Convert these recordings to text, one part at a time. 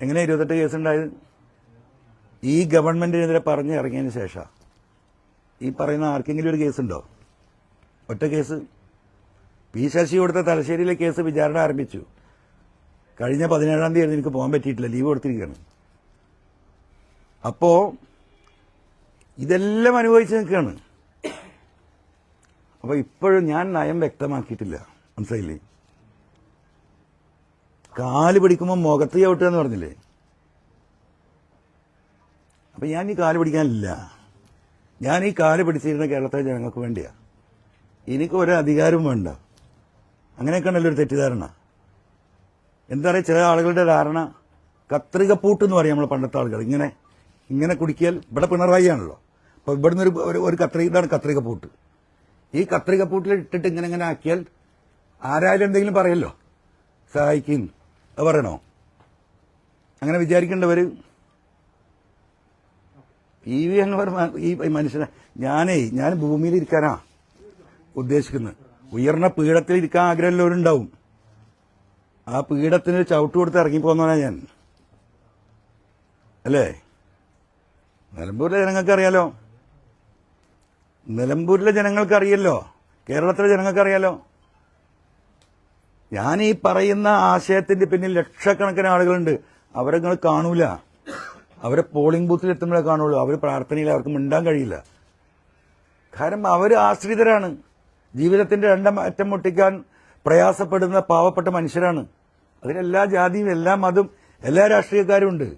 എങ്ങനെ 28 കേസുണ്ടായത്? ഈ ഗവൺമെന്റിനെതിരെ പറഞ്ഞ് ഇറങ്ങിയതിന് ശേഷം ഈ പറയുന്ന ആർക്കെങ്കിലും ഒരു കേസുണ്ടോ? ഒറ്റ കേസ്. പി ശശി കൊടുത്ത തലശ്ശേരിയിലെ കേസ് വിചാരണ ആരംഭിച്ചു. കഴിഞ്ഞ 17-ാം തീയതി എനിക്ക് പോകാൻ പറ്റിയിട്ടില്ല, ലീവ് കൊടുത്തിരിക്കുകയാണ്. അപ്പോ ഇതെല്ലാം അനുഭവിച്ച് നിൽക്കുകയാണ്. അപ്പൊ ഇപ്പോഴും ഞാൻ നയം വ്യക്തമാക്കിയിട്ടില്ല, മനസ്സിലായില്ലേ? കാല് പിടിക്കുമ്പോൾ മുഖത്ത് ചവിട്ടുക എന്ന് പറഞ്ഞില്ലേ? അപ്പൊ ഞാൻ ഈ കാല് പിടിക്കാനില്ല. ഞാൻ ഈ കാല് പിടിച്ചിരുന്ന കേരളത്തിലെ ജനങ്ങൾക്ക് വേണ്ടിയാ. എനിക്ക് ഒരു അധികാരവും വേണ്ട. അങ്ങനെയൊക്കെ ഉണ്ടല്ലോ ഒരു തെറ്റിദ്ധാരണ. എന്താ പറയുക, ചില ആളുകളുടെ ധാരണ കത്രികപ്പൂട്ട് എന്ന് പറയും നമ്മൾ പണ്ടത്തെ ആളുകൾ. ഇങ്ങനെ ഇങ്ങനെ കുടിക്കിയാൽ, ഇവിടെ പിണറായി ആണല്ലോ, അപ്പൊ ഇവിടുന്ന് ഒരു ഇതാണ് കത്രികപ്പൂട്ട്. ഈ കത്രികപ്പൂട്ടിൽ ഇട്ടിട്ട് ഇങ്ങനെ ഇങ്ങനെ ആക്കിയാൽ ആരായാലും എന്തെങ്കിലും പറയല്ലോ, സഹായിക്കും. അത് പറയണോ? അങ്ങനെ വിചാരിക്കേണ്ടവര് ഈ മനുഷ്യനെ ഞാൻ ഭൂമിയിൽ ഇരിക്കാനാ ഉദ്ദേശിക്കുന്നത്. ഉയർന്ന പീഠത്തിൽ ഇരിക്കാൻ ആഗ്രഹമുള്ളവരുണ്ടാവും. ആ പീഠത്തിന് ചവിട്ട് കൊടുത്ത് ഇറങ്ങിപ്പോന്നവനാ ഞാൻ, അല്ലേ? നിലമ്പൂരിലെ ജനങ്ങൾക്കറിയാലോ, നിലമ്പൂരിലെ ജനങ്ങൾക്കറിയല്ലോ, കേരളത്തിലെ ജനങ്ങൾക്കറിയാലോ. ഞാൻ ഈ പറയുന്ന ആശയത്തിന്റെ പിന്നിൽ ലക്ഷക്കണക്കിന് ആളുകളുണ്ട്. അവരെ നിങ്ങൾ കാണൂല. അവരെ പോളിംഗ് ബൂത്തിൽ എത്തുമ്പോഴേ കാണുള്ളൂ. അവർ പ്രാർത്ഥനയിൽ അവർക്ക് മിണ്ടാൻ കഴിയില്ല. കാരണം അവർ ആശ്രിതരാണ്. ജീവിതത്തിന്റെ രണ്ടാം അറ്റം മുട്ടിക്കാൻ പ്രയാസപ്പെടുന്ന പാവപ്പെട്ട മനുഷ്യരാണ്. അതിലെല്ലാ ജാതിയും എല്ലാ മതവും എല്ലാ രാഷ്ട്രീയക്കാരും ഉണ്ട്.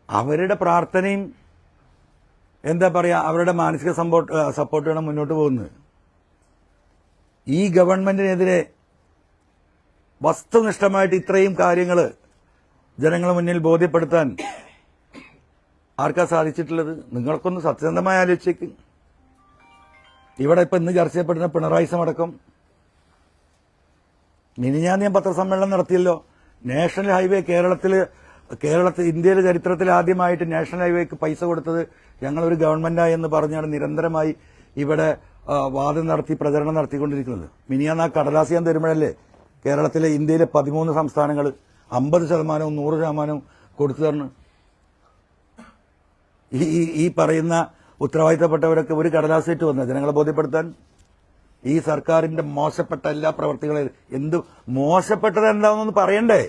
അവരുടെ പ്രാർത്ഥനയും എന്താ പറയാ, അവരുടെ മാനസിക സപ്പോർട്ടാണ് മുന്നോട്ട് പോകുന്നത്. ഈ ഗവൺമെന്റിനെതിരെ വസ്തുനിഷ്ഠമായിട്ട് ഇത്രയും കാര്യങ്ങൾ ജനങ്ങളുടെ മുന്നിൽ ബോധ്യപ്പെടുത്താൻ ആർക്കാ സാധിച്ചിട്ടുള്ളത്? നിങ്ങൾക്കൊന്ന് സത്യസന്ധമായി ആലോചിച്ചേക്ക്. ഇവിടെ ഇപ്പൊ ഇന്ന് ചർച്ച ചെയ്യപ്പെടുന്ന പിണറായിസം അടക്കം മിനിഞ്ഞാന്ന് ഞാൻ പത്രസമ്മേളനം നടത്തിയല്ലോ. നാഷണൽ ഹൈവേ കേരളത്തിൽ ഇന്ത്യയിലെ ചരിത്രത്തിൽ ആദ്യമായിട്ട് നാഷണൽ ഹൈവേക്ക് പൈസ കൊടുത്തത് ഞങ്ങളൊരു ഗവൺമെന്റായി എന്ന് പറഞ്ഞാണ് നിരന്തരമായി ഇവിടെ വാദം നടത്തി പ്രചരണം നടത്തിക്കൊണ്ടിരിക്കുന്നത്. മിനിഞ്ഞാന്ന് ആ കടലാസ് ഞാൻ തരുമ്പോഴല്ലേ കേരളത്തിലെ ഇന്ത്യയിലെ 13 സംസ്ഥാനങ്ങൾ 50%, 100% കൊടുത്തു തരണം. ഈ പറയുന്ന ഉത്തരവാദിത്തപ്പെട്ടവരൊക്കെ ഒരു കടലാസേറ്റ് വന്ന ജനങ്ങളെ ബോധ്യപ്പെടുത്താൻ. ഈ സർക്കാരിന്റെ മോശപ്പെട്ട എല്ലാ പ്രവർത്തികളും എന്ത് മോശപ്പെട്ടത് എന്താണെന്നൊന്ന് പറയണ്ടേ?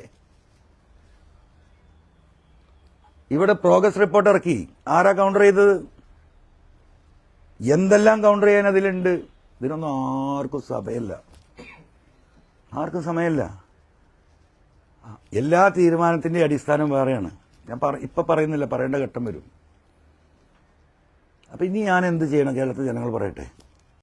ഇവിടെ പ്രോഗ്രസ് റിപ്പോർട്ട് ഇറക്കി. ആരാ കൗണ്ടർ ചെയ്തത്? എന്തെല്ലാം കൗണ്ടർ ചെയ്യാൻ അതിലുണ്ട്? ഇതിനൊന്നും ആർക്കും സമയമില്ല. എല്ലാ തീരുമാനത്തിന്റെ അടിസ്ഥാനം വേറെയാണ്. ഞാൻ ഇപ്പൊ പറയുന്നില്ല, പറയേണ്ട ഘട്ടം വരും. അപ്പൊ ഇനി ഞാൻ എന്ത് ചെയ്യണം? കേരളത്തിലെ ജനങ്ങൾ പറയട്ടെ.